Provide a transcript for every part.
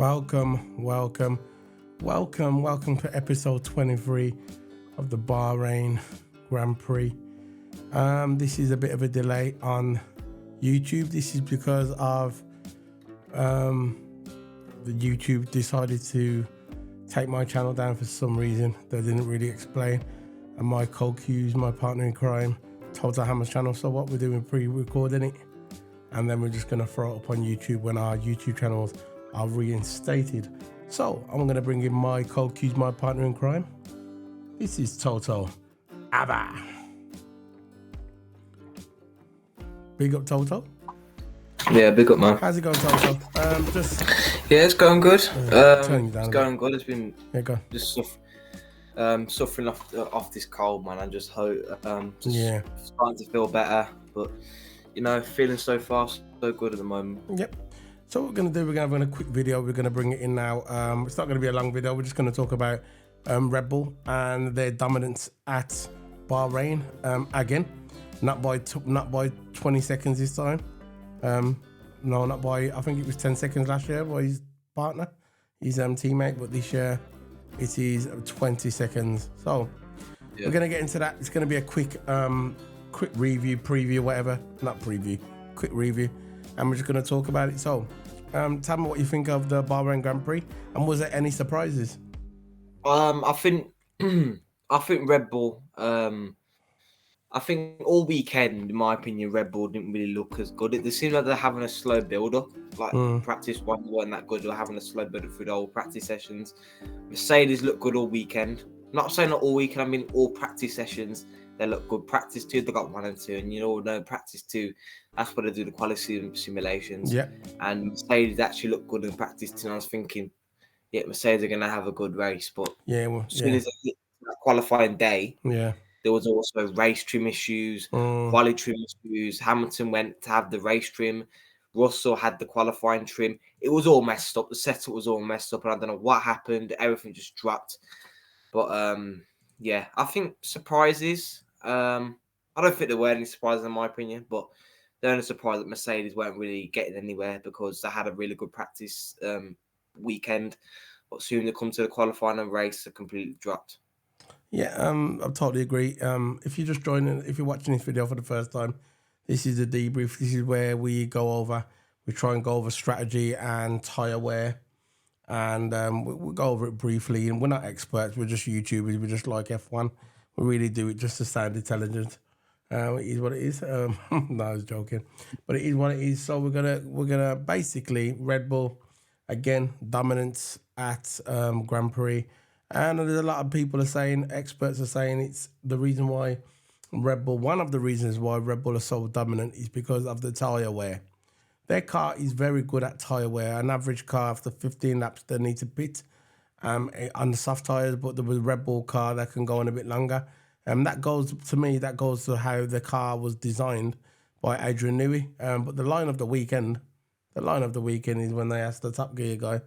Welcome to episode 23 of the Bahrain Grand Prix. This is a bit of a delay on YouTube. This is because of the YouTube decided to take my channel down for some reason they didn't really explain. And my co-Q's, my partner in crime, TOTO Hammer's channel. So what we're doing, pre-recording it, and then we're just going to throw it up on YouTube when our YouTube channels are reinstated. So I'm going to bring in my co-Q's, my partner in crime. This is TOTO. Abba. Big up, TOTO. Yeah, big up, man. How's it going, TOTO? Yeah, it's going good. Turn you down It's a going good. It's been go. just suffering off this cold, man. I just hope starting to feel better, but feeling so far so good at the moment. Yep. So what we're going to do, we're going to have a quick video. We're going to bring it in now. It's not going to be a long video. We're just going to talk about Red Bull and their dominance at Bahrain again. Not by 20 seconds this time. No, not by, I think it was 10 seconds last year by his partner, his teammate. But this year it is 20 seconds. So we're going to get into that. It's going to be a quick review, preview, whatever. Not preview, quick review. And we're just going to talk about it. So, tell me what you think of the Bahrain Grand Prix, and was there any surprises? I think Red Bull. I think all weekend, in my opinion, Red Bull didn't really look as good. It seems like they're having a slow build-up. Like practice wasn't that good. They're having a slow build-up through the whole practice sessions. Mercedes looked good all weekend. Not saying not all weekend. I mean all practice sessions. They look good. Practice 2, they got 1 and 2, and practice 2, that's where they do the quality simulations. Yeah. And Mercedes actually looked good in practice 2. And I was thinking, yeah, Mercedes are gonna have a good race, but as soon as they hit that qualifying day, there was also race trim issues, quality trim issues. Hamilton went to have the race trim. Russell had the qualifying trim. It was all messed up. The setup was all messed up, and I don't know what happened. Everything just dropped. But I think surprises. I don't think there were any surprises in my opinion, but the only surprise that Mercedes weren't really getting anywhere because they had a really good practice weekend, but soon they come to the qualifying and race, they completely dropped. Yeah, I totally agree. If you're just joining, if you're watching this video for the first time, this is the debrief. This is where we try and go over strategy and tyre wear, and we'll go over it briefly. And we're not experts; we're just YouTubers. We're just like F1. We really do it just to sound intelligent. It is what it is. No, I was joking, but it is what it is. So we're gonna basically Red Bull again dominance at Grand Prix. And there's a lot of people are saying, experts are saying it's the reason why Red Bull, one of the reasons why Red Bull are so dominant is because of the tyre wear. Their car is very good at tyre wear. An average car after 15 laps, they need to pit on the soft tyres, but the Red Bull car, that can go on a bit longer. That goes to how the car was designed by Adrian Newey. But the line of the weekend is when they asked the Top Gear guy,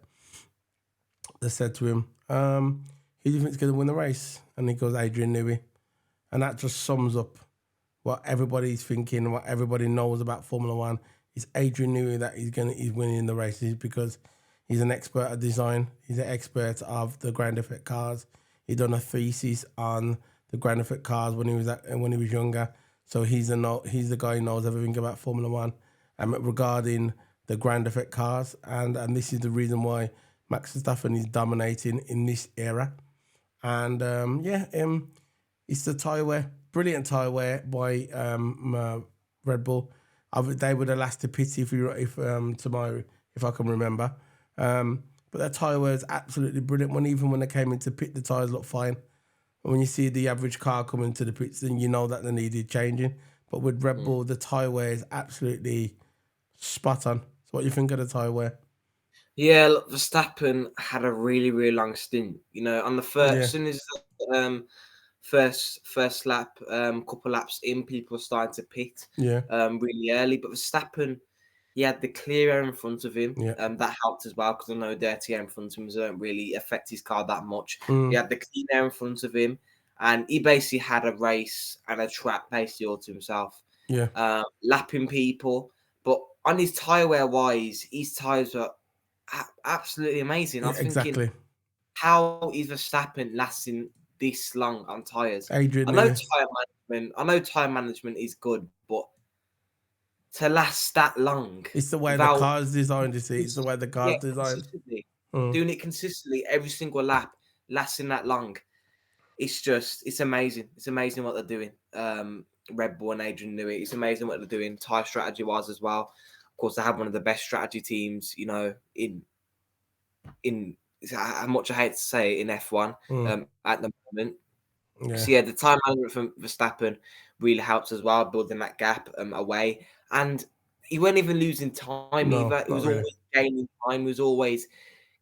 they said to him, who do you think's going to win the race? And he goes, Adrian Newey. And that just sums up what everybody's thinking, what everybody knows about Formula One. It's Adrian Newey that he's winning the races because he's an expert at design. He's an expert of the ground effect cars. He done a thesis on the ground effect cars when he was younger. So he's the guy who knows everything about Formula One regarding the ground effect cars. And this is the reason why Max Verstappen is dominating in this era. And it's the tyre wear, brilliant tyre wear by Red Bull. They were the last to pit tomorrow, if I can remember. But their tyre wear is absolutely brilliant. Even when they came into pit, the tyres look fine. And when you see the average car coming to the pits, then you know that they needed changing. But with Red Bull, the tyre wear is absolutely spot on. So what do you think of the tyre wear? Yeah, look, Verstappen had a really, really long stint. On the first, as soon as first lap, couple laps in, people were starting to pit. Really early. But Verstappen, he had the clear air in front of him. That helped as well because I know dirty air in front of him don't really affect his car that much. He had the clean air in front of him, and he basically had a race and a track basically all to himself. Lapping people, but on his tyre wear wise, his tyres were absolutely amazing. I was exactly. thinking, how is Verstappen lasting this long on tyres? Adrian I know Newey. tyre management is good, but to last that long, It's the way the without car's designed, you see. It's the way the car's designed. consistently doing it consistently every single lap, lasting that long. It's amazing. It's amazing what they're doing. Red Bull and Adrian Newey. It's amazing what they're doing. Tyre strategy wise as well. Of course, they have one of the best strategy teams, you know, in how much I hate to say it, in F1 at the moment. Yeah. So yeah, the time management from Verstappen really helps as well, building that gap away. And he wasn't even losing time either. He was always gaining time. He was always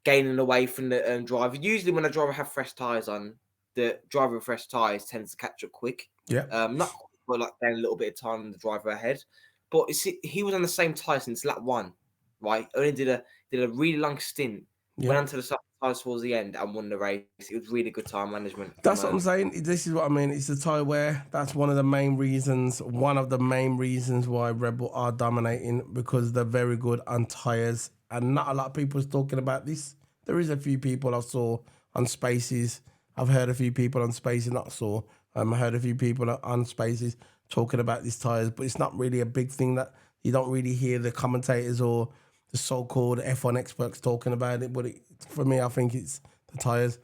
gaining away from the driver. Usually when a driver have fresh tyres on, the driver with fresh tyres tends to catch up quick. Yeah. Not quick, but like gain a little bit of time on the driver ahead. But he was on the same tyre since lap 1, right? Only did a really long stint. Went onto the soft tyres towards the end and won the race. It was really good time management. That's what I'm saying. This is what I mean. It's the tyre wear. That's one of the main reasons why Red Bull are dominating, because they're very good on tyres. And not a lot of people is talking about this. There is a few people I saw on Spaces. I've heard a few people on Spaces, not saw. I heard a few people on Spaces talking about these tyres, but it's not really a big thing that you don't really hear the commentators or the so-called F1 experts talking about it. But for me, I think it's the tyres.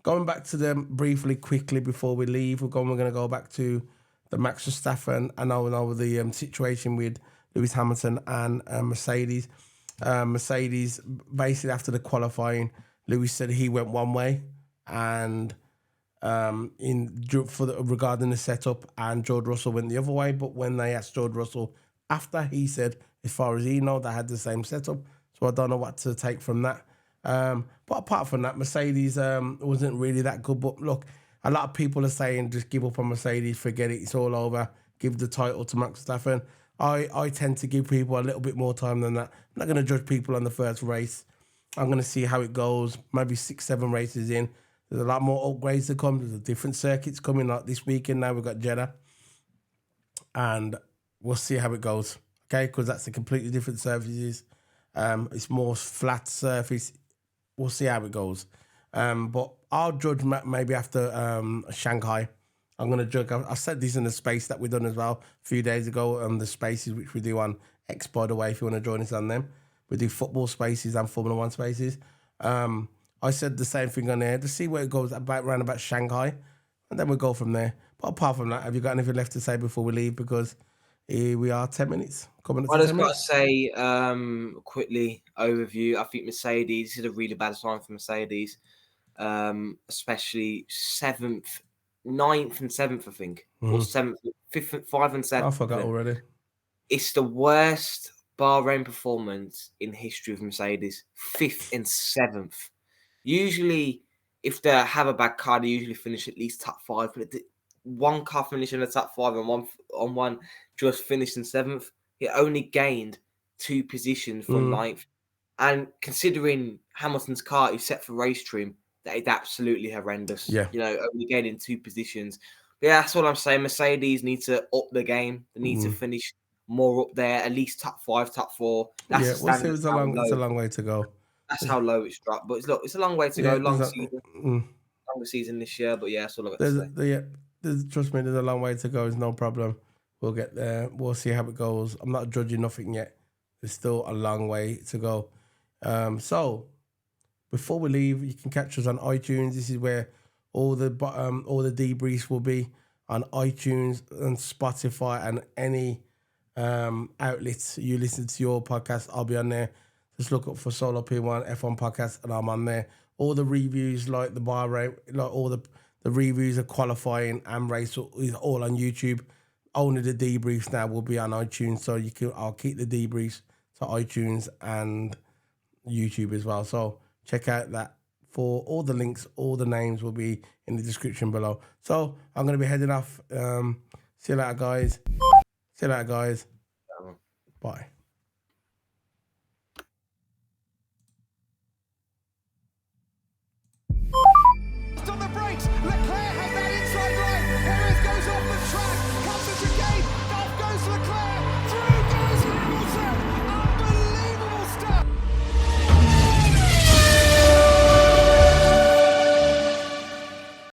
Going back to them briefly, quickly before we leave, we're going to go back to the Max Verstappen and now the situation with Lewis Hamilton and Mercedes. Mercedes, basically after the qualifying, Lewis said he went one way, and regarding the setup, and George Russell went the other way. But when they asked George Russell after, he said, as far as he knows, they had the same setup. So I don't know what to take from that. But apart from that, Mercedes wasn't really that good. But look, a lot of people are saying just give up on Mercedes, forget it, it's all over, give the title to Max Verstappen. I tend to give people a little bit more time than that. I'm not going to judge people on the first race. I'm going to see how it goes. Maybe 6-7 races in. There's a lot more upgrades to come. There's different circuits coming, like this weekend now we've got Jeddah. And we'll see how it goes, okay? Because that's a completely different surfaces. It's more flat surface. We'll see how it goes. But I'll judge maybe after Shanghai. I'm going to judge. I said this in the space that we've done as well a few days ago, the spaces which we do on X, by the way, if you want to join us on them. We do football spaces and Formula 1 spaces. I said the same thing on there to see where it goes around about Shanghai, and then we'll go from there. But apart from that, have you got anything left to say before we leave? Because here we are 10 minutes. Coming up to 10 minutes. I just got to say, quickly, overview, I think Mercedes, this is a really bad sign for Mercedes, especially 7th, 9th and 7th, I think, or 7th, 5th, 5 and 7th. I forgot already. It's the worst Bahrain performance in history of Mercedes, 5th and 7th. Usually, if they have a bad car, they usually finish at least top 5, but one car finished in the top 5 and one just finished in 7th. He only gained 2 positions from 9th. And considering Hamilton's car is set for race trim, that is absolutely horrendous. Yeah. You know, only gaining 2 positions. But yeah, that's what I'm saying. Mercedes need to up the game. They need to finish more up there, at least top 5, top 4. That's the standard. We'll see. It's a long way to go. That's how low it's dropped. But it's a long way to go. Longer season this year. But yeah, that's all I've got to say. Trust me, there's a long way to go. It's no problem. We'll get there. We'll see how it goes. I'm not judging nothing yet. There's still a long way to go. So before we leave, you can catch us on iTunes. This is where all the debriefs will be on iTunes and Spotify and any outlets you listen to your podcast. I'll be on there. Just look up for Solo P1 F1 podcast, and I'm on there. All the reviews, like the Bahrain, like all the reviews of qualifying and race, is all on YouTube. Only the debriefs now will be on iTunes, so I'll keep the debriefs to iTunes and YouTube as well. So check out that. For all the links, all the names will be in the description below. So I'm going to be heading off. See you later, guys. Bye.